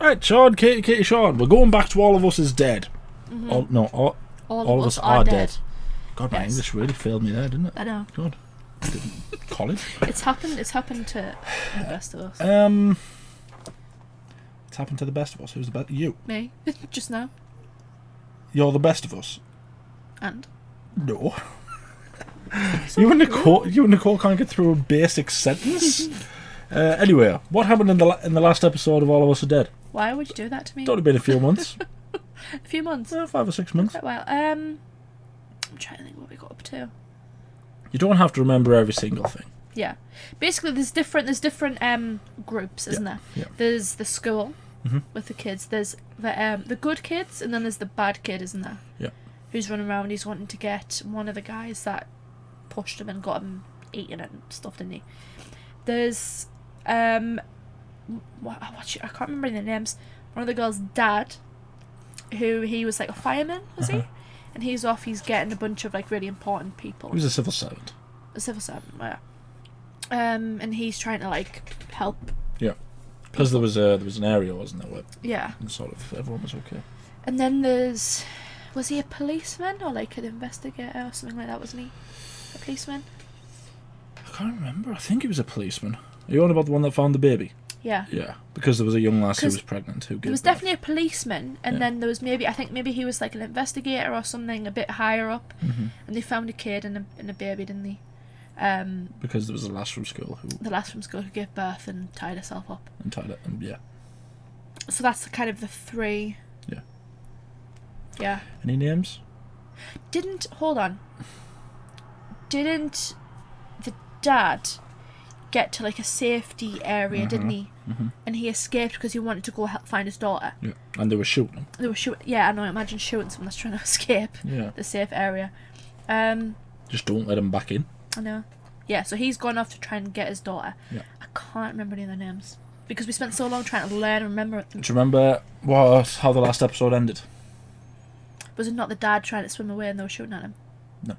Right, Sean, Katie, Sean. We're going back to All of Us is Dead. Mm-hmm. All of Us are dead. God, my English really failed me there, didn't it? I know. God. College. It's happened to the best of us. It's happened to the best of us. Who's the best? You. Me. Just now. You're the best of us. And? No. You and Nicole can't get through a basic sentence. Anyway, what happened in the last episode of All of Us Are Dead? Why would you do that to me? It's only been a few months. A few months? 5 or 6 months. Quite a while. I'm trying to think what we got up to. You don't have to remember every single thing. Yeah. Basically, there's different groups, isn't there? Yeah. There's the school with the kids. There's the good kids, and then there's the bad kid, isn't there? Yeah. Who's running around? He's wanting to get one of the guys that pushed him and got him eaten and stuff, didn't he? There's I can't remember the names. One of the girls' dad, who he was like a fireman, was he? And he's off. He's getting a bunch of like really important people. He was a civil servant. A civil servant, yeah. And he's trying to like help. Yeah. Because there was an area, wasn't there, where sort of everyone was okay. And then was he a policeman or like an investigator or something like that? Wasn't he a policeman? I can't remember. I think he was a policeman. Are you on about the one that found the baby? Yeah. Yeah, because there was a young lass who was pregnant who gave There was birth. definitely a policeman, and then there was maybe he was like an investigator or something a bit higher up, and they found a kid and a baby, didn't they? Because there was the lass from school who gave birth and tied herself up. And tied it, and yeah. So that's kind of the three. Yeah. Yeah. Any names? Didn't the dad get to like a safety area, didn't he? And he escaped because he wanted to go help find his daughter. Yeah. And they were shooting him. Yeah, I know. Imagine shooting someone that's trying to escape the safe area. Just don't let him back in. I know. Yeah, so he's gone off to try and get his daughter. Yeah. I can't remember any of their names because we spent so long trying to learn and remember it. Do you remember how the last episode ended? Was it not the dad trying to swim away and they were shooting at him? No.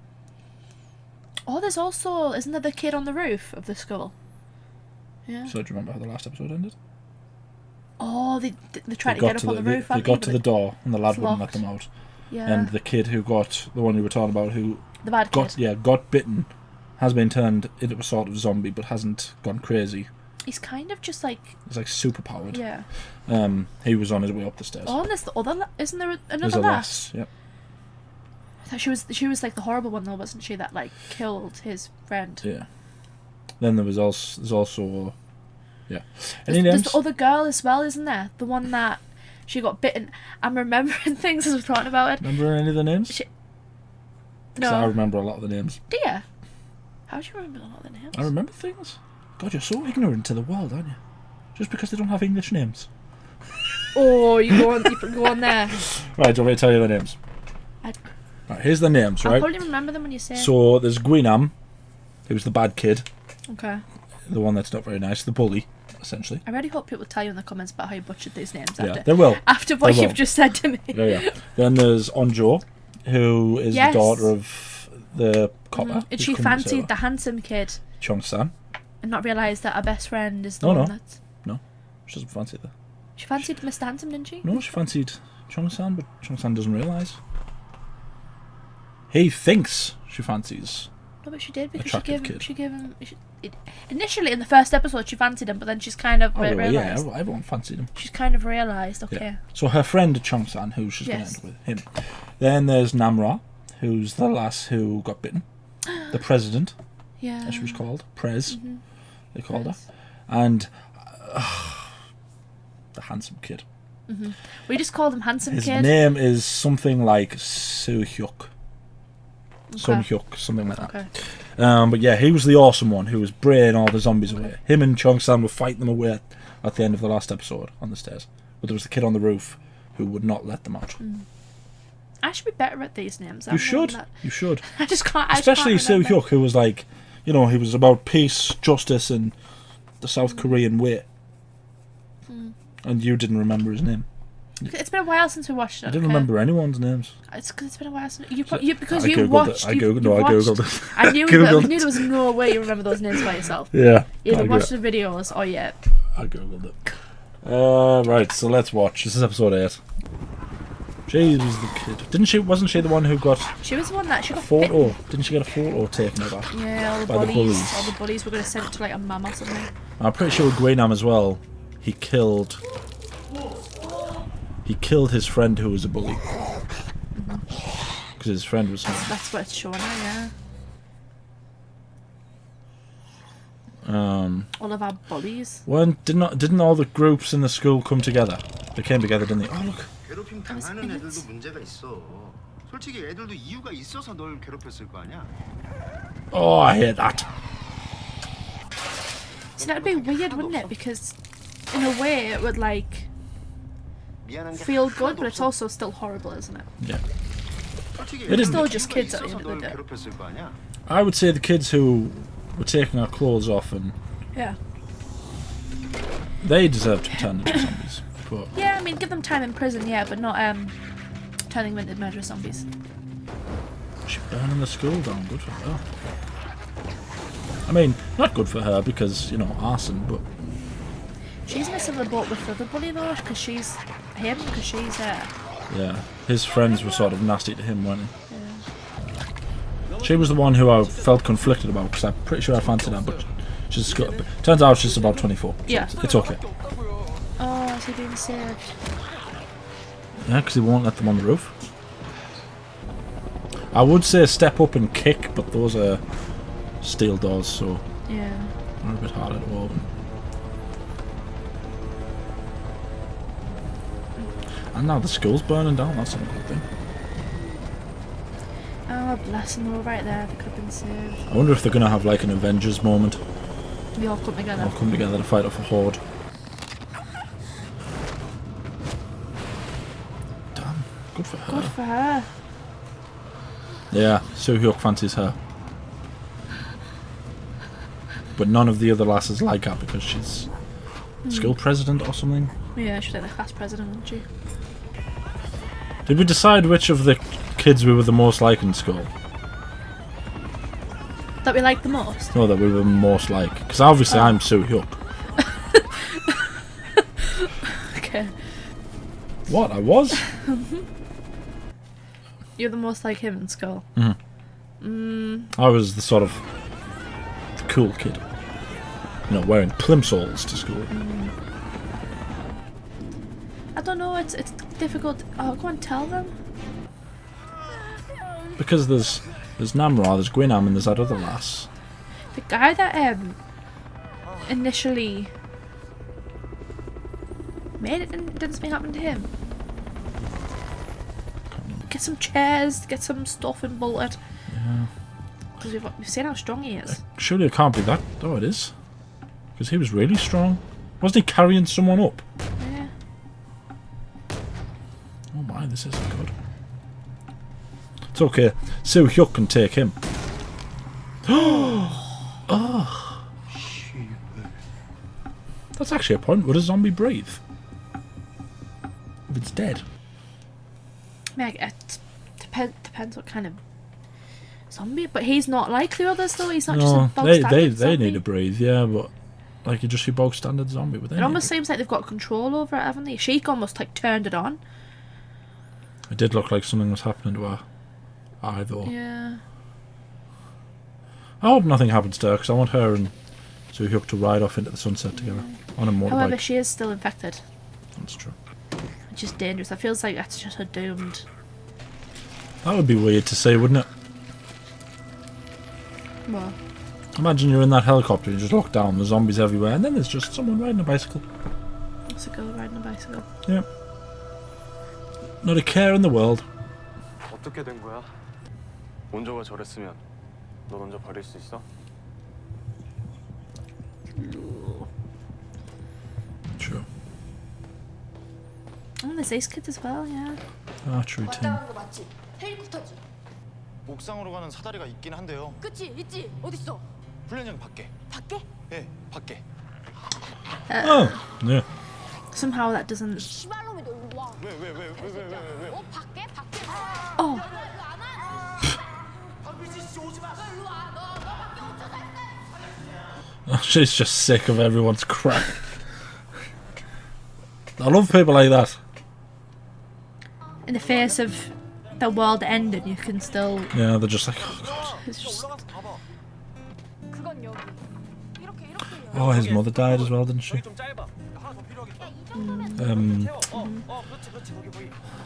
Oh, there's also... Isn't there the kid on the roof of the school? Yeah. So do you remember how the last episode ended? Oh, they tried to get up on the roof. They got to the door and the lad wouldn't let them out. Yeah. And the kid who got... The one you were talking about who... The bad kid. Yeah, got bitten, has been turned into a sort of zombie but hasn't gone crazy. He's kind of just like... He's like super powered. Yeah. He was on his way up the stairs. Oh, and there's the other... Isn't there another There's a lass? Yep. I thought she was like the horrible one though, wasn't she? That like killed his friend. Yeah. Then there's also yeah. Any There's names? the other girl as well, isn't there? The one that she got bitten. I'm remembering things as we're talking about it. Remember any of the names? No. I remember a lot of the names. Do you? How do you remember a lot of the names? I remember things. God, you're so ignorant to the world, aren't you? Just because they don't have English names. Oh, you go on there. Right, do you want me to tell you the names? Right, here's the names, right? I'll probably remember them when you say it. So there's Gwynam, who's the bad kid. Okay. The one that's not very nice, the bully, essentially. I really hope people tell you in the comments about how you butchered these names Yeah, they will. After what you've just said to me. Yeah. Then there's Onjo, who is the daughter of the copper. And she fancied the handsome kid. Cheong-San. And not realised that her best friend is the one that's... No, she doesn't fancy that. She fancied Mr. Handsome, didn't she? No, she fancied Cheong-San, but Cheong-San doesn't realise. He thinks she fancies. No, but she did because she gave him. Initially, in the first episode, she fancied him, but then she's kind of realised. Yeah, everyone fancied him. She's kind of realised. Okay. Yeah. So her friend Cheong-San, who she's going to end with him. Then there's Namra, who's the lass who got bitten. The president. Yeah. As she was called, Prez. Mm-hmm. They called her, and the handsome kid. Mm-hmm. We just called him handsome His kid. His name is something like Soo-hyuk. Hyuk, something like that. Okay. But yeah, he was the awesome one who was braying all the zombies away. Him and Cheong-San were fighting them away at the end of the last episode on the stairs. But there was the kid on the roof who would not let them out. Mm. I should be better at these names. You should. You should. I just can't. Especially Soo-hyuk, who was like, he was about peace, justice, and the South Korean way. Mm. And you didn't remember his name. It's been a while since we watched it. I didn't remember anyone's names. It's because it's been a while since you Googled watched. it. I googled it. I knew Googled there was no way you remember those names by yourself. Yeah. Either watch the videos or yeah. I googled it. Right, so let's watch. This is episode 8. She was the kid. Wasn't she the one who got She was the one that she got photo? bitten. Didn't she get a photo taken of her? Yeah, all the by bullies. All the bullies were going to send it to like a mum or something. I'm pretty sure Gwaynam as well. He killed his friend who was a bully. Because his friend was. That's what it's showing now, yeah. All of our bullies. Didn't all the groups in the school come together? They came together, didn't they? Oh look. 괴롭힘 당하는 애들도 문제가 있어. 솔직히 애들도 이유가 있어서 널 괴롭혔을 거 아니야. Oh, I hate that. See, that'd be weird, wouldn't it? Because in a way, it would like feel good, but it's also still horrible, isn't it? Yeah. It is still just kids at the end of the day. I would say the kids who were taking our clothes off and Yeah. they deserve to be turned into zombies. But Yeah, I mean, give them time in prison, yeah, but not turning them into murderous zombies. she's burning the school down. Good for her. I mean, not good for her because, you know, arson, but She's missing the boat with the other bully though, because she's yeah, his friends were sort of nasty to him, weren't they? yeah. She was the one who I felt conflicted about because I'm pretty sure I fancied her, but she's got. Turns out she's about 24. So Yeah. it's okay. Oh, is he being saved? Yeah, because he won't let them on the roof. I would say step up and kick, but those are steel doors, so Yeah. they're a bit harder to open. And now the school's burning down. That's not a good thing. Oh, bless them, they were right there. They could have been saved. I wonder if they're gonna have like an Avengers moment. We all come together. All come together to fight off a horde. Damn, good for her. Good for her. Yeah, Soo Hyuk fancies her. But none of the other lasses like her because she's school president or something. Yeah, she's like the class president, isn't she? Did we decide which of the kids we were the most like in school? That we like the most? No, that we were most like. Because obviously I'm Soo Hyuk. Okay. What? I was? You're the most like him in school. I was the sort of the cool kid. You know, wearing plimsolls to school. I don't know, it's difficult. Oh, go on, tell them. Because there's Namra, there's Gwaynam, and there's that other lass. The guy that initially made it didn't something happen to him? Get some chairs, get some stuff and bolt it. Yeah. Because we've seen how strong he is. Surely it can't be that. Oh, it is. Because he was really strong. Wasn't he carrying someone up? Yeah. Oh my, this isn't good. It's okay. Soo Hyuk can take him. Oh. That's actually a point. Would a zombie breathe? If it's dead. Meg, it depends what kind of zombie, but he's not like the others though. He's not just a No, bog they standard zombie. need to breathe, yeah, but like you're just your bog standard zombie. But It almost seems like they've got control over it, haven't they? Sheik almost like turned it on. It did look like something was happening to her eye though. Yeah. I hope nothing happens to her because I want her and Soo Hyuk to ride off into the sunset together on a motorbike. However, she is still infected, That's true. which is dangerous. I feels like that's just her doomed. That would be weird to say, wouldn't it? Well, Imagine you're in that helicopter, you just look down, there's zombies everywhere, and then there's just someone riding a bicycle. it's a girl riding a bicycle. Yeah. Not a care in the world. 어떻게 된 거야? 원조가 저랬으면 너 먼저 버릴 수 있어? True. Oh, there's these kids as well, yeah. Archery team. 왔다 가는 거 맞지? 헬리콥터지? 옥상으로 가는 사다리가 있긴 한데요. 그치? 있지? 어딨어? 훈련장 밖에. 밖에? 예, 밖에. Oh, yeah. Somehow that doesn't. 씨발놈이 너 일로 와. Oh. She's just sick of everyone's crap. I love people like that. In the face of the world ending, you can still. Yeah, they're just like, oh god. It's just. Oh, his mother died as well, didn't she?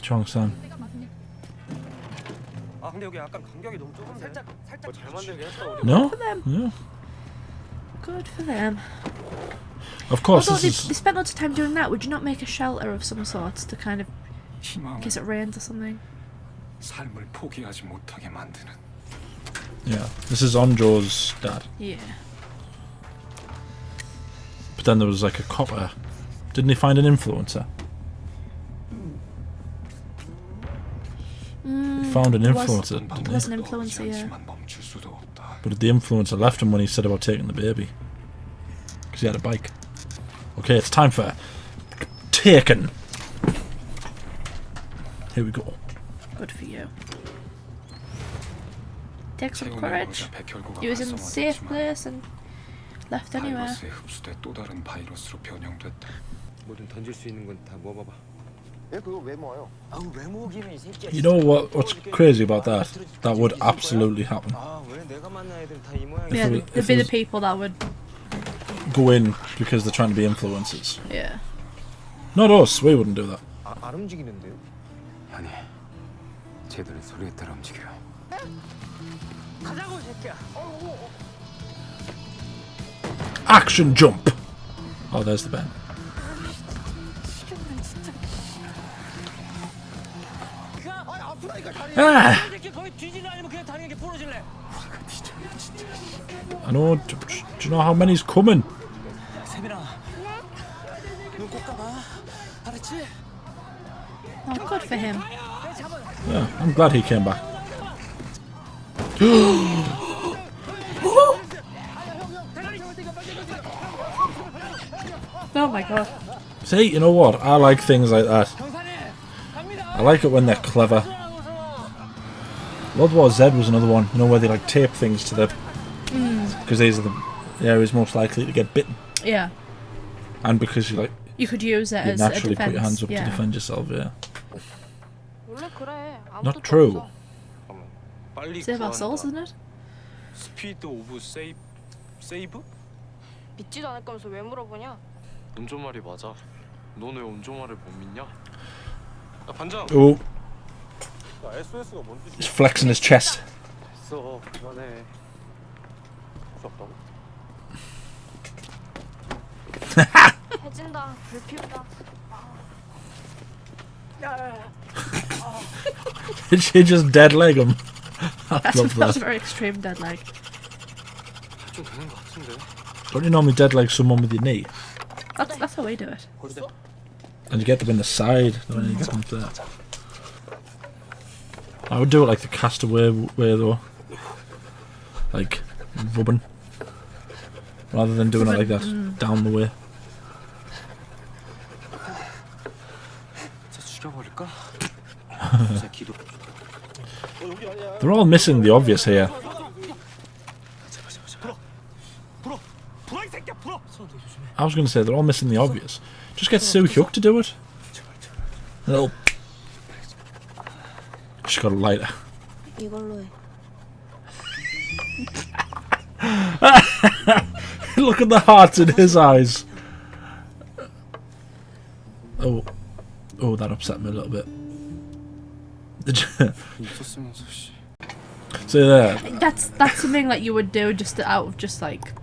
Cheong-San. No? Yeah. Good for them. Of course, Although this they is... spent lots of time doing that, would you not make a shelter of some sort to kind of, in case it rains or something? 삶을 포기하지 못하게 만드는. Yeah, this is Onjo's dad. Yeah. But then there was like a copper. Didn't he find an influencer? He found an influencer, didn't He he? was an influencer, yeah. 멈출 수도 없다. But the influencer left him when he said about taking the baby. Because he had a bike. Okay, it's time for Taken. Here we go. Good for you. Take some courage. He was in a safe place and left anywhere. 바이러스에 흡수돼 또 다른 바이러스로 변형됐다. 뭐든 던질 수 있는 건 다 모아봐봐. 예, 그거 왜 모아요? 아우 왜 모으기는 이 새끼야. You know what's crazy about that? That would absolutely happen. 아왜 내가 만난 애들 다 이 모양이야. Yeah, it they'd be the was- people that would. Go in because they're trying to be influencers. Yeah. Not us, we wouldn't do that. 안 움직이는데요? 아니, 쟤들은 소리에 따라 움직여. 가자고 이 새끼야. Action jump! Oh, there's the bend. Ah! 거기 뒤지는 아니면 그냥 다니는 게 부러질래. I know. Do you know how many's coming? 세빈아. 눈 꼭 감아. 알았지? Oh, good for him. Yeah, I'm glad he came back. Oh my god. See, you know what? I like things like that. I like it when they're clever. World War Z was another one, you know, where they like tape things to the... Because these are the areas most likely to get bitten. Yeah. And because you like You could use it you as a naturally defense. put your hands up yeah. to defend yourself, yeah. 원래 그래. Not true. 빨리 Save our souls, isn't it? 스피드 오브 세이브? 믿지도 않을 거면서 왜 물어보냐? 온조말이 맞아. 넌 왜 온조말을 못 믿냐? 야 반장. Oh, 야 SOS가 뭔 뜻이야? he's flexing his chest. 됐어 그만해. 무섭다고? 해진다. 불 피우다. Did she just dead leg him? I That's, love that's a that. very extreme dead leg. 좀 되는 거 같은데. Don't you normally dead leg someone with your knee? That's how we do it. And you get them in the side, don't you? Get them there. I would do it like the castaway way though. Like, rubbing. Rather than doing it like that, down the way. 진짜 죽여버릴까? 진짜 기도. They're all missing the obvious here. 불어 이 새끼야 불어. I was going to say, they're all missing the obvious. Just get Soo Hyuk to do it. A little... She's got a lighter. 이걸로 해. Look at the heart in his eyes. Oh. Oh, that upset me a little bit. 있었으면서 씨. See there. That's something that you would do just out of just like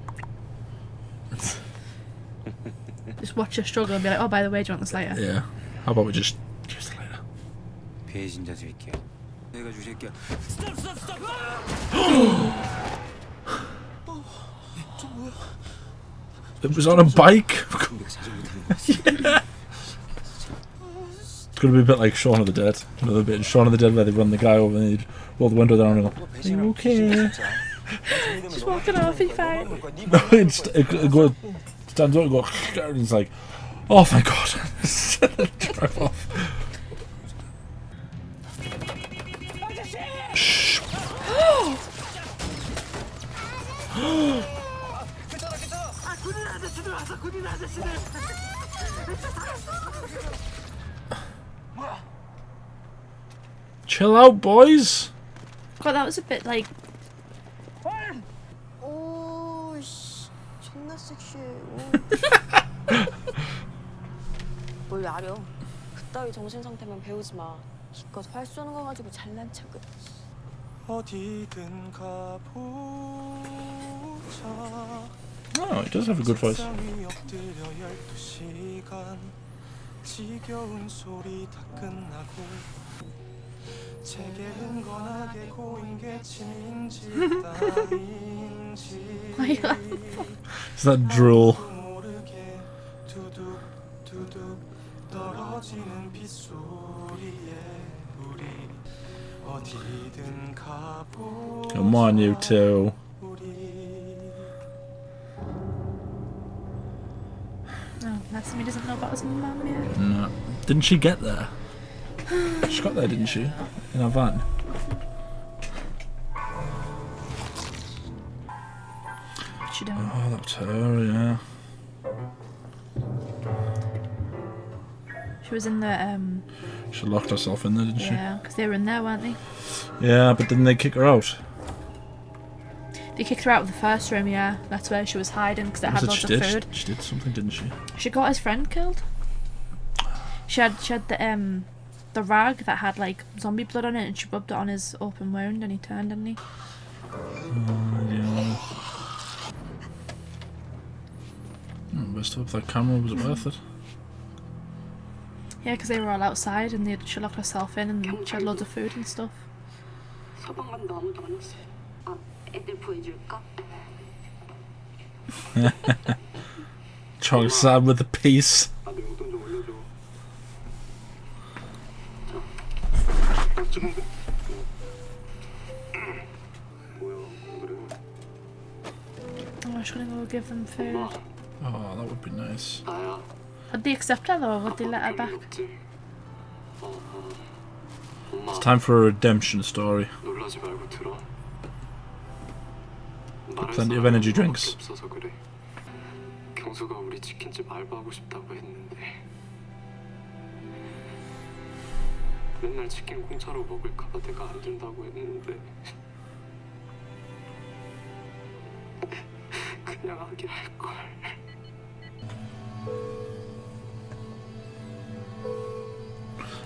just watch her struggle and be like, oh, by the way, do you want this later? Yeah. How about we just use the lighter? 배신자 새끼야. 내가 주 새끼야. 스톱. It was on a bike. Yeah. It's going to be a bit like Shaun of the Dead. Another bit in Shaun of the Dead where they run the guy over and they roll the window down and go, are you okay? Just walking off, he fine. No, it goes, stands up and goes, and he's like, oh, thank God. Drive off. Chill out, boys. God, that was a bit like. 오, 씨, 존나 섹시해. 뭘 야려? 그따위 정신 상태만 배우지 마. 기껏 활 쏘는 거 가지고 잘난 척을. 어디든 가보자. Oh, he does have a good voice. 책상 위 엎드려 12시간. 지겨운 소리 다 끝나고 제게 흥건하게 고인 게 침인지 땀인지 It's that drool. 모르게 두둑 두둑 떨어지는 빗소리에 우리 어디든 가보자. Come on, you two. Oh, that's me doesn't know about his mum yet. No. Didn't she get there? She got there, didn't she? In her van. What she doing? Oh, that was her, yeah. She was in the She locked herself in there, didn't yeah, because they were in there, weren't they? she? Yeah, but didn't they kick her out? They kicked her out of the first room. Yeah, that's where she was hiding because it had Was it loads she of did? food. She did something, didn't she? She got his friend killed. She had the rag that had like zombie blood on it, and she rubbed it on his open wound, and he turned, didn't he? Yeah. Best hope that camera was worth it. Yeah, because they were all outside, and she locked herself in, and she had loads of food and stuff. 소방관도 아무도 안 왔어요. 아, 애들 보여줄까? Cheong-San with the piece. 아, 내 용돈 좀 올려줘. 뭐야, 그래? Oh, I was gonna go give them food. Oh, that would be nice. 나야. Would they accept her though, or would they let her back? It's time for a redemption story. 놀라지 말고 들어. Plenty of energy drinks. 없어서 그래. 경수가 우리 치킨 집 알바하고 싶다고 했는데 맨날 치킨 공짜로 먹을까봐 내가 안 준다고 했는데 그냥 하게 할 걸.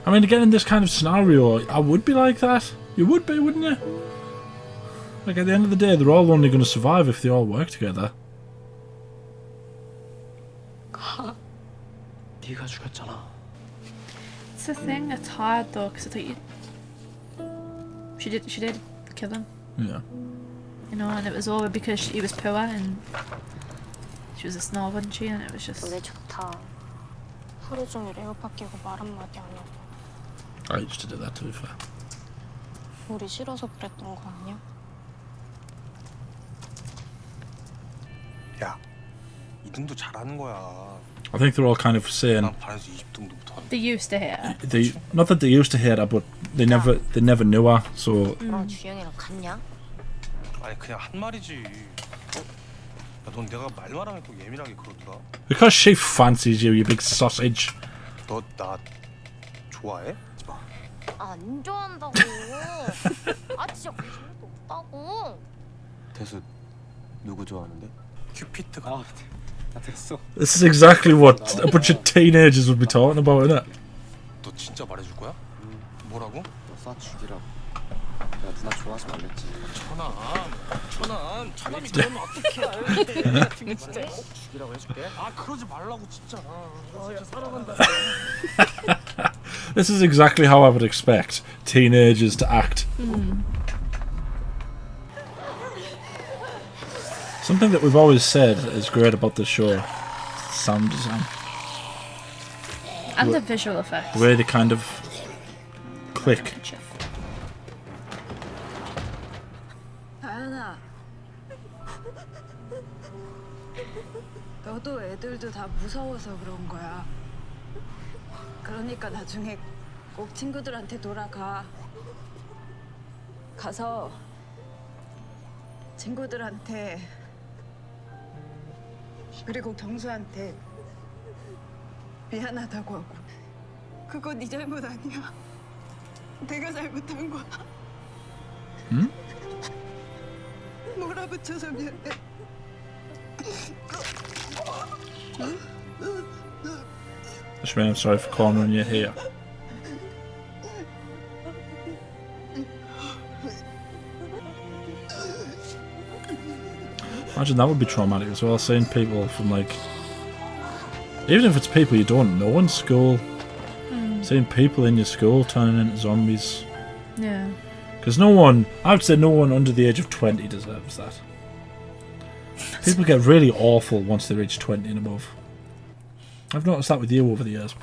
I mean, again, in this kind of scenario, I would be like that. You would be, wouldn't you? Like, at the end of the day, they're all only going to survive if they all work together. 네가 죽였잖아. It's the thing. It's hard though, because it's like she did kill him, Yeah. you know, and it was over because he was poor and she was a snob, wasn't she? And it was just. 노래 좋다. 하루 종일 에어팟 끼고 말 한마디 안 하고. I used to do that, to be fair. 우리 싫어서 그랬던 거 아니야? 야, 2등도 잘하는 거야. I think they're all kind of saying 난 반에서 20등도부터 하는. They used to hate her. they not that they used to hate her, but they never knew her. So 너랑 주영이랑 같냐? 아니 그냥 한 말이지. 야, 넌 내가 말만 하면 또 예민하게 그러더라. because she fancies you, you big sausage. 너 나 좋아해? 안 좋아한다고. 아 진짜 관심도 없다고. 대수 누구 좋아하는데? 큐피트가. 아, 나 됐어. This is exactly what a bunch of teenagers would be talking about, isn't it? 너 진짜 말해줄 거야? 뭐라고? 너 쏴 죽이라고. 내가 누나 좋아하지 말랬지. 천암 이러면 어떡해. 진짜 죽이라고 해줄게. 아 그러지 말라고 진짜. 진짜 사랑한다. This is exactly how I would expect teenagers to act. Something that we've always said is great about this show: sound design. And the visual effects. The way they kind of click. 다현아, 너도 애들도 다 무서워서 그런 거야. 그러니까 나중에 꼭 친구들한테 돌아가. 가서 친구들한테 그리고 경수한테 미안하다고 하고. 그거 네 잘못 아니야. 내가 잘못한 거야. 응? 몰아붙여서 미안해. Ashmi, I'm sorry for cornering you here. Imagine that would be traumatic as well, seeing people from like... Even if it's people you don't know in school, seeing people in your school turning into zombies. Yeah. Because no one, I would say no one under the age of 20 deserves that. People get really awful once they reach 20 and above. I've noticed that with you over the years.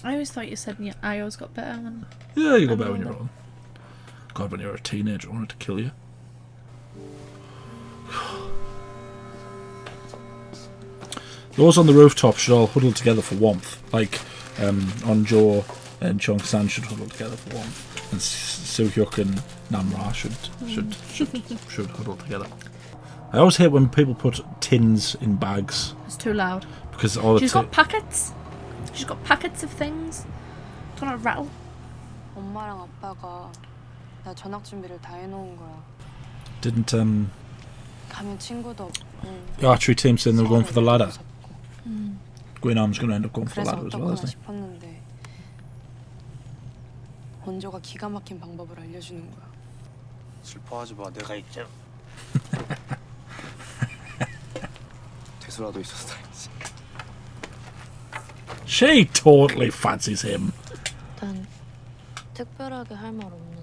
I always thought you said your IOs got better when... Yeah, you go better when you're older. God, when you were a teenager, I wanted to kill you. Those on the rooftop should all huddle together for warmth. Like, Onjo and Cheong-San should huddle together for warmth. And Soo-hyuk and Namra should huddle together. I always hate when people put tins in bags. It's too loud. Because all the She's got packets. She's got packets of things. It's gonna rattle. 엄마랑 아빠가 나 전학 준비를 다 해놓은 거야. Didn't 가면 친구도 없고. the archery team saying they were going for the ladder? Green Arm's going to end up going for the 그래서 ladder as well, 어떡하나 isn't he? 싶었는데 원조가 기가 막힌 방법을 알려주는 거야. 슬퍼하지 마. 내가 있잖아. 퇴소라도 있어서 다행이지. She totally fancies him. 난 특별하게 할 말 없는데.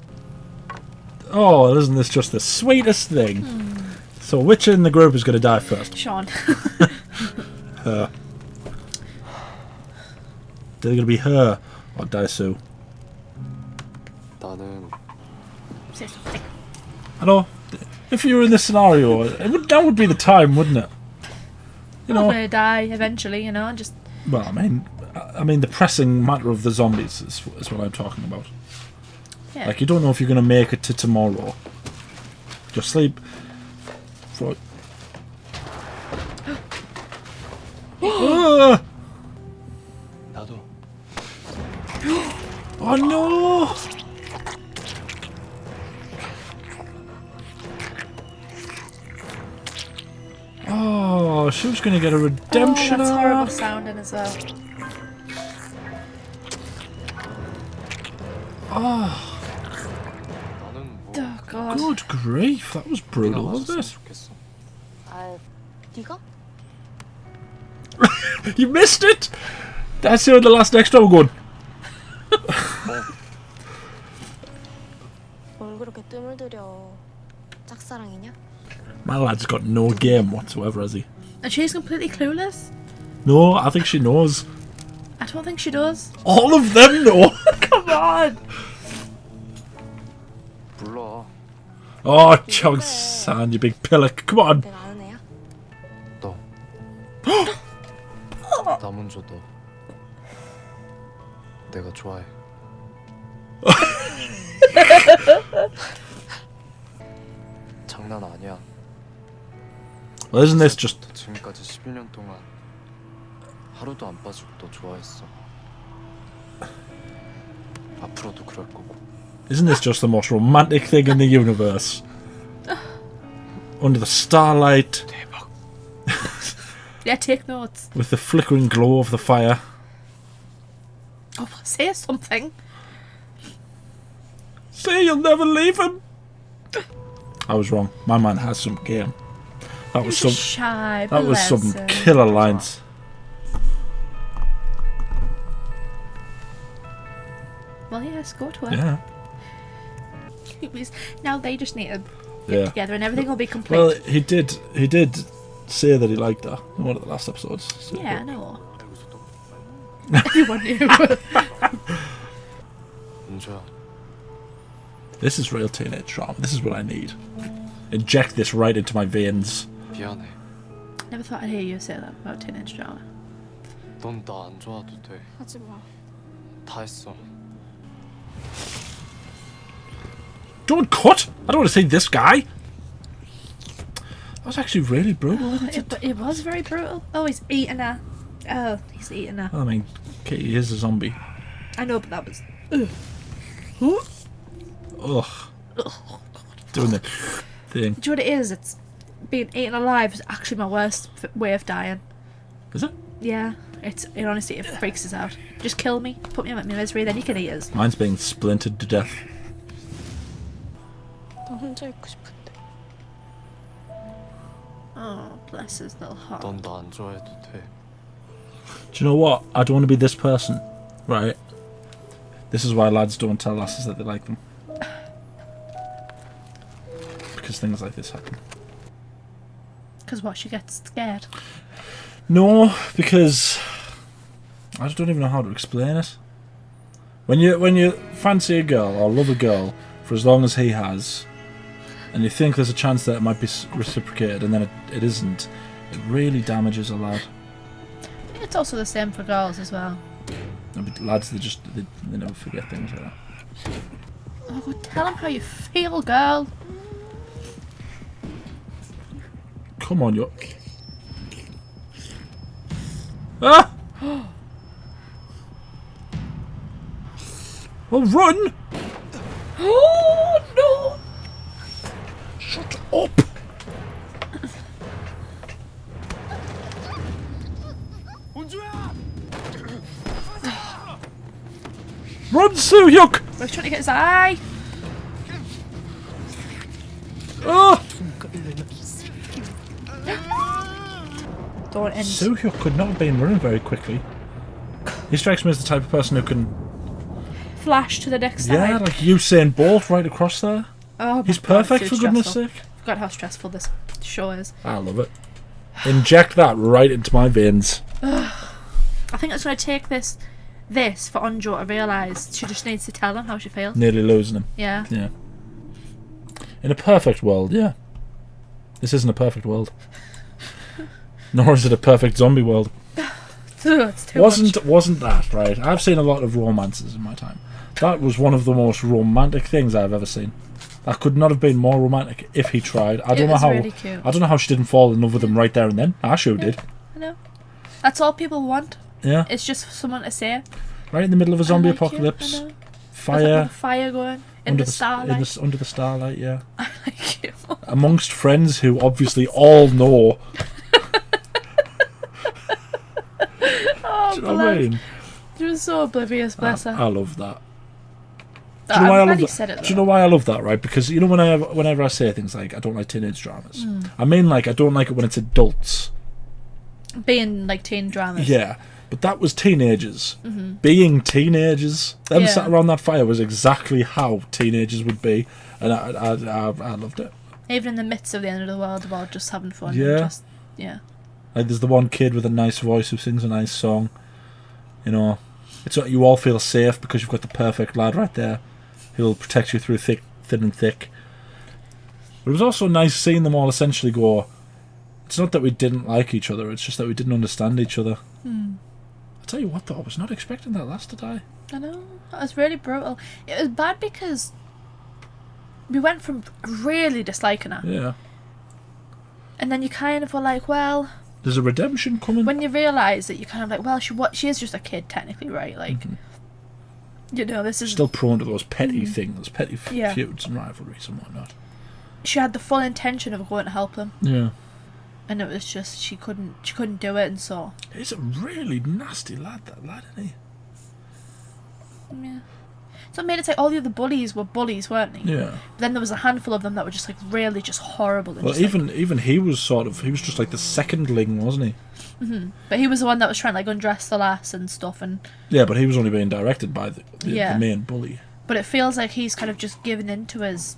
Oh, isn't this just the sweetest thing? So which in the group is going to die first? Sean. Her. Is it going to be her or Daisu? 나는 Say something. I know. If you were in this scenario, that would be the time, wouldn't it? You I'm know. gonna die eventually, you know, and just... Well, I mean, the pressing matter of the zombies is what I'm talking about. Yeah. Like, you don't know if you're going to make it to tomorrow. Just sleep. For... Ah! 나도 Oh no! Oh, she was going to get a redemption that's horrible arc. sounding as well. Oh, 나는 뭐 Oh, God. good grief. That was brutal, wasn't it? 좋겠어. 아, 네가? You missed it! That's here in the last extra we're going. 뭘 그렇게 뜸을 들여? 짝사랑이냐? My lad's got no game whatsoever, has he? And she's completely clueless? No, I think she knows. I don't think she does. All of them know. Come on! 불러. Oh, Cheong-San, you big pillock. Come on. 내가 아는 애야? 너. 나 먼저 너. 내가 좋아해. 장난 아니야. Well, isn't this just... 지금까지 11년 동안 하루도 안 빠지고 너 좋아했어. 앞으로도 그럴 거고. Isn't this just the most romantic thing in the universe? Under the starlight, 대박. Yeah, take notes. with the flickering glow of the fire. Oh, say something. Say you'll never leave him. I was wrong. My man has some game. That was You're some. shy, That was bless some him. killer lines. Well, yes, go to her. Yeah. Now they just need to get Yeah. together and everything will be complete. Well, he did say that he liked her in one of the last episodes. So yeah, I know. Everyone knew. 은주야, This is real teenage drama. This is what I need. Inject this right into my veins. 미안해. Never thought I'd hear you say that about teenage drama. 넌 나 안 좋아도 돼. 하지 마. 다 했어. Don't cut! I don't want to see this guy! That was actually really brutal, wasn't it? It was very brutal. Oh, he's eating her. Oh, he's eating her. I mean, Kitty is a zombie. I know, but that was... Ugh. Doing the thing. Do you know what it is? It's being eaten alive is actually my worst way of dying. Is it? Yeah, it honestly, it freaks us out. Just kill me, put me out of my misery, then you can eat us. Mine's being splintered to death. 나 혼자 있고 싶은데. Oh, bless his little heart. 넌 나 안 좋아해도 돼. Do you know what? I don't want to be this person, right? This is why lads don't tell lasses that they like them. Because things like this happen. Because what, she gets scared? No, because I just don't even know how to explain it. When you fancy a girl or love a girl for as long as he has, and you think there's a chance that it might be reciprocated, and then it isn't, it really damages a lad. I think it's also the same for girls as well. I mean, lads, they never forget things like that. Oh, go tell him how you feel, girl. Come on, you. Ah! Well, run! Oh no! Shut up! Run, Soo-hyuk! I was trying to get his eye. Ah! Don't end. Soo-hyuk could not have been running very quickly. He strikes me as the type of person who can... Flash to the next Yeah, side. like Usain Bolt right across there. Oh, He's my God, perfect, it's for too goodness stressful. sake. Forgot how stressful this show is. I love it. Inject that right into my veins. I think it's going to take this for Anjo to realise she just needs to tell him how she feels. Nearly losing him. Yeah. Yeah. In a perfect world, yeah. This isn't a perfect world. Nor is it a perfect zombie world. It's too Wasn't that, right? I've seen a lot of romances in my time. That was one of the most romantic things I've ever seen. That could not have been more romantic if he tried. I don't know how. Really cute. I don't know how she didn't fall in love with him right there and then. I sure did. I know. That's all people want. Yeah. It's just for someone to say. Right in the middle of a zombie I like you, apocalypse. I know. There's Fire. like fire going in the starlight. Under the starlight, yeah. I like you. Amongst friends who obviously all know. Oh, Do you know what I mean? She was so oblivious, bless her. I love that. Do I'm you know why I glad love he that? said it, Do you know why I love that, right? Because you know whenever I say things like I don't like teenage dramas, I mean like I don't like it when it's adults. Being like teen dramas. Yeah, but that was teenagers being teenagers. Them Yeah. sat around that fire was exactly how teenagers would be, and I loved it. Even in the midst of the end of the world, about just having fun. Yeah. And just, yeah. Like there's the one kid with a nice voice who sings a nice song. You know, it's you all feel safe because you've got the perfect lad right there who'll protect you through thin and thick. But it was also nice seeing them all essentially go, it's not that we didn't like each other, it's just that we didn't understand each other. I'll tell you what though, I was not expecting that last to die. I know. That was really brutal. It was bad because we went from really disliking her, Yeah. and then you kind of were like, well, There's a redemption coming. when you realise that you're kind of like, well, she is just a kid technically, right? Like, you know, this is Still prone to those petty things, petty Yeah. feuds and rivalries and whatnot. she had the full intention of going to help them, Yeah. and it was just she couldn't do it, and so He's a really nasty lad, that lad, isn't he? yeah. So it made it like all the other bullies were bullies, weren't they? Yeah. But then there was a handful of them that were just like really just horrible. And Well, just, like, even he was just like the secondling, wasn't he? but he was the one that was trying to like undress the lass and stuff, and Yeah, but he was only being directed by the Yeah. main bully. but it feels like he's kind of just given in to his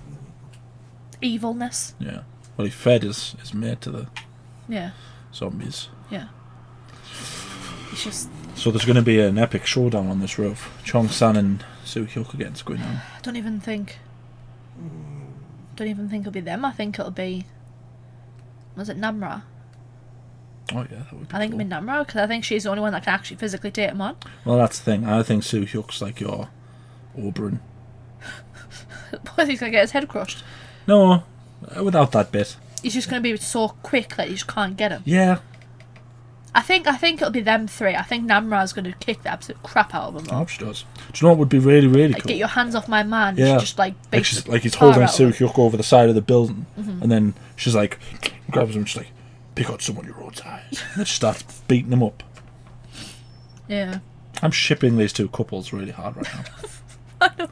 evilness. Yeah. Well, he fed his mate to the Yeah, zombies. yeah. It's just So there's going to be an epic showdown on this roof. Cheong-San and Soo-hyuk against going on. I don't even think it'll be them. I think it'll be, was it Namra? Oh yeah, that would be I think cool. it'll be Namra because I think she's the only one that can actually physically take him on. Well, that's the thing. I think Soo-hyuk's like your Oberyn. But he's gonna get his head crushed. No, without that bit. he's just going to be so quick that you just can't get him. Yeah. I think it'll be them three. I think Namra's going to kick the absolute crap out of him. I hope she does. Do you know what would be really, really Like, cool? get your hands off my man. Yeah. She just like beats Like he's the tar holding out of him. Soo-hyuk over the side of the building, and then she's like, grabs him and she's like, pick out someone your own size. And then she starts beating him up. Yeah. I'm shipping these two couples really hard right now. I know.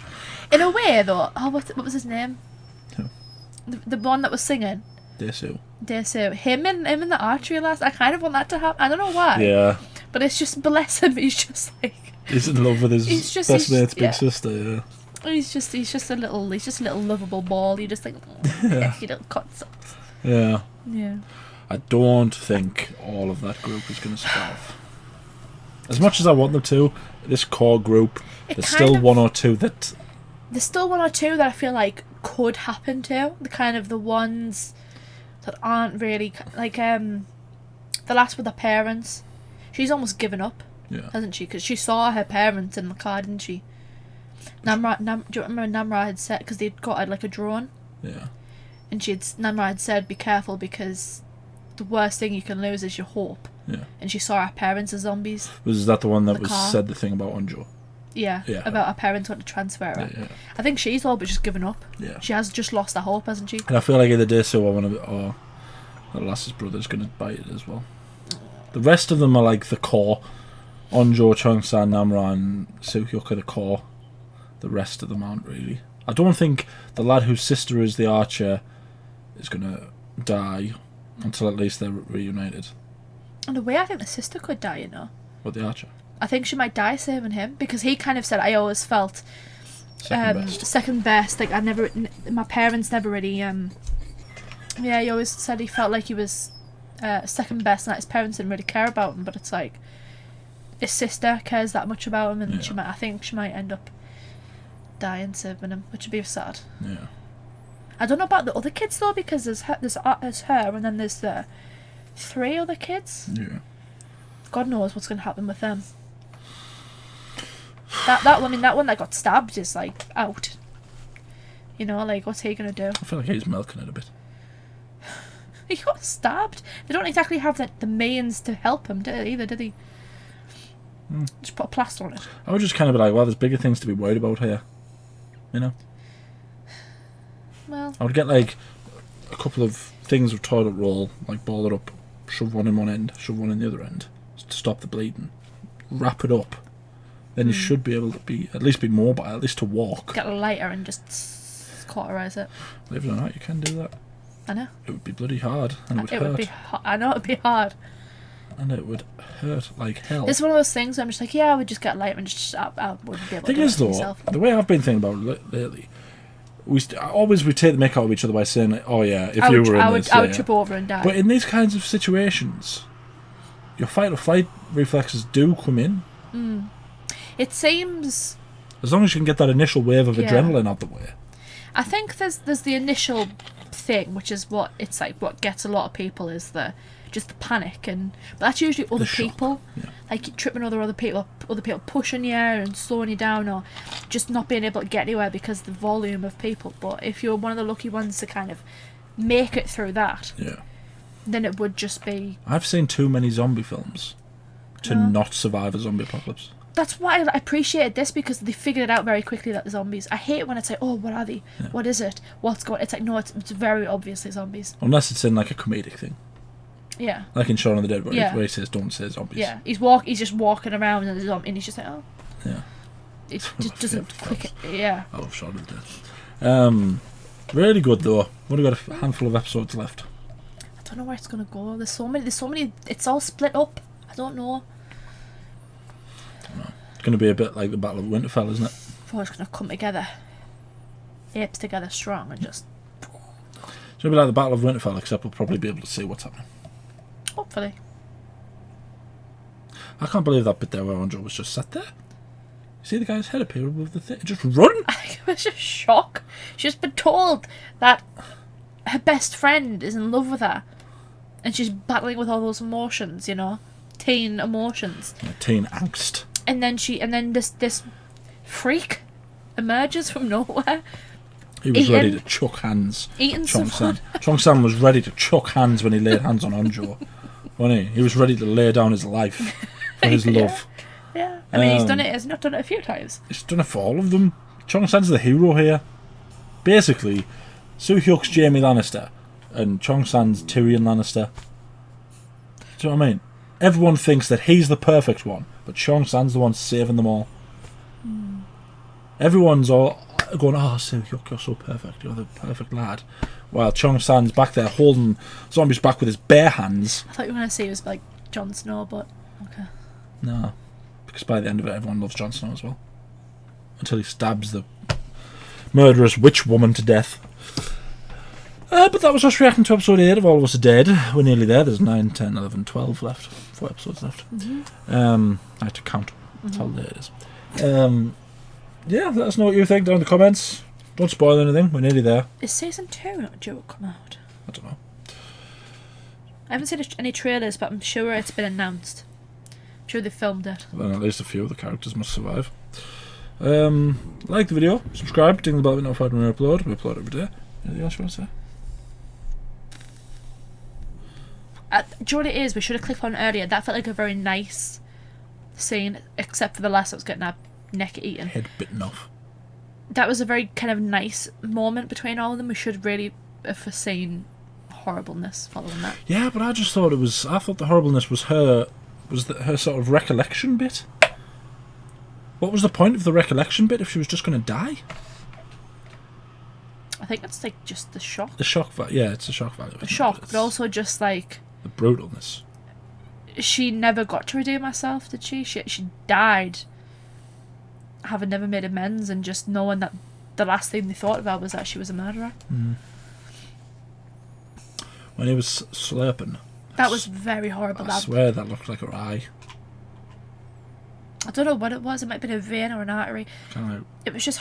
In a way, though. Oh, what was his name? Who? The one that was singing. Desu. Desu. Him and the archery last. I kind of want that to happen. I don't know why. Yeah. But it's just, bless him. He's just like. He's in love with his best mate's big yeah. sister. Yeah. He's just a little lovable ball. You just think, oh, you little cunt. Yeah. Yeah. I don't think all of that group is going to survive. As much as I want them to, this core group, there's still one or two that... There's still one or two that I feel like could happen to. The kind of the ones that aren't really... Like, the last with the parents. She's almost given up, hasn't she? Because she saw her parents in the car, didn't she? Do you remember Namra had said... Because they'd got like a drone. Yeah. And Namra had said, be careful because the worst thing you can lose is your hope. Yeah. And she saw her parents as zombies. Was that the one that car. said the thing about Onjo? Yeah. About her parents want to transfer her. Yeah. I think she's all but just given up. Yeah. She has just lost her hope, hasn't she? And I feel like either Desu or one of it, or the lass's brother's going to bite it as well. The rest of them are like the core. Onjo, Cheong-San, Namra and Soo-hyuk are the core. The rest of them aren't really. I don't think the lad whose sister is the archer is going to die until at least they're reunited. In a way, I think the sister could die, you know. What, the archer? I think she might die saving him because he kind of said, I always felt second best. Like, my parents never really, yeah, he always said he felt like he was second best and that his parents didn't really care about him, but it's like his sister cares that much about him and I think she might end up dying saving him, which would be sad. Yeah. I don't know about the other kids though, because there's her and then there's the 3 other kids. Yeah. God knows what's going to happen with them. That one that got stabbed is like out. You know, like what's he going to do? I feel like he's milking it a bit. He got stabbed. They don't exactly have the means to help him, did he? Just put a plaster on it. I would just kind of be like, well, there's bigger things to be worried about here. You know? Well, I would get like a couple of things of toilet roll, like ball it up, shove one in one end, shove one in the other end, to stop the bleeding. Wrap it up. Then you should be able to at least be mobile, at least to walk. get a lighter and just cauterize it. Believe it or not, you can do that. I know. It would be bloody hard, and it would hurt. Would be. I know it'd be hard. And it would hurt like hell. It's one of those things where I'm just like, yeah, I would just get a lighter and just I wouldn't be able to Thing do is, it though, myself. the way I've been thinking about it lately, we take the mick out of each other by saying, like, "Oh yeah, if you were in this, I would trip over and die." But in these kinds of situations, your fight or flight reflexes do come in. It seems. As long as you can get that initial wave of adrenaline out the way. I think there's the initial thing, which is what it's like. What gets a lot of people is just the panic, but that's usually other people, like tripping over other people pushing you and slowing you down, or just not being able to get anywhere because of the volume of people. But if you're one of the lucky ones to kind of make it through that, then it would just be. I've seen too many zombie films to not survive a zombie apocalypse. That's why I appreciated this, because they figured it out very quickly that the zombies. I hate when it's like, oh, what are they? Yeah. What is it? What's going? It's like, no, it's very obviously zombies. Unless it's in like a comedic thing. Yeah. Like in Shaun of the Dead, where he says, "Don't say zombies." Yeah, he's just walking around and he's just like, oh. Yeah. It just doesn't click. Yeah. Oh, Shaun of the Dead. Really good though. We've only got a handful of episodes left. I don't know where it's gonna go. There's so many. It's all split up. I don't know. It's going to be a bit like the Battle of Winterfell, isn't it? Oh, it's going to come together. Apes together strong and just... It's going to be like the Battle of Winterfell, except we'll probably be able to see what's happening. Hopefully. I can't believe that bit there where Andrew was just sat there. You see the guy's head appear above the thing? Just run! I think it was just shock. She's been told that her best friend is in love with her. And she's battling with all those emotions, you know? Teen emotions. Yeah, teen angst. And then this freak emerges from nowhere. He was Eating. ready to chuck hands. Eating Cheong-San. Cheong-San was ready to chuck hands when he laid hands on Onjo. Wasn't he? He was ready to lay down his life for his love. Yeah. I mean, he's done it. Has not done it a few times. He's done it for all of them. Cheong-San's the hero here. Basically, Soo-hyuk's Jaime Lannister and Cheong-San's Tyrion Lannister. Do you know what I mean? Everyone thinks that he's the perfect one, but Cheong-San's the one saving them all. Everyone's all going, oh, Soo-hyuk, you're so perfect. You're the perfect lad. While Cheong-San's back there holding zombies back with his bare hands. I thought you were going to say it was like Jon Snow, but okay. No. Because by the end of it, everyone loves Jon Snow as well. Until he stabs the murderous witch woman to death. But that was us reacting to episode 8 of All of Us Are Dead. We're nearly there. There's 9, 10, 11, 12 left. 4 episodes left. I had to count. That's how late it is. Yeah, let us know what you think down in the comments. Don't spoil anything. We're nearly there. Is season 2 not due to come out? I don't know. I haven't seen any trailers, but I'm sure it's been announced. I'm sure they filmed it. Then at least a few of the characters must survive. Like the video, subscribe, ding the bell button notified when we upload. We upload every day. Anything else you want to say? Do you know what it is? We should have clicked on it earlier. That felt like a very nice scene, except for the last that was getting our neck eaten. Head bitten off. That was a very kind of nice moment between all of them. We should really have foreseen horribleness following that. Yeah, but I just thought it was. I thought the horribleness was her. Her sort of recollection bit. What was the point of the recollection bit if she was just going to die? I think it's like just the shock. The shock value. Yeah, it's the shock value. The shock, but also just like the brutalness. She never got to redeem herself, did she? She died having never made amends and just knowing that the last thing they thought of her was that she was a murderer. When he was slurping. That was very horrible. I swear that looked like her eye. I don't know what it was. It might have been a vein or an artery. It was just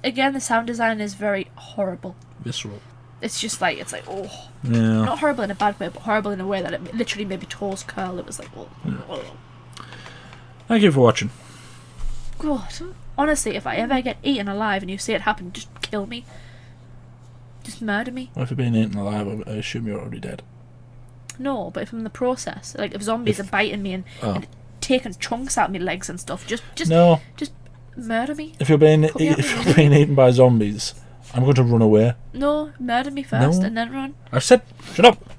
again. The sound design is very horrible. Visceral. It's just like oh, yeah. Not horrible in a bad way, but horrible in a way that it literally made my toes curl. It was like oh. Thank you for watching. God, honestly, if I ever get eaten alive and you see it happen, just kill me. Just murder me. Well, if you're being eaten alive, I assume you're already dead. No, but if I'm in the process, like if zombies are biting me and taking chunks out of my legs and stuff, just murder me. If you're being eaten by zombies, I'm going to run away. No, murder me first and then run. I've said, shut up.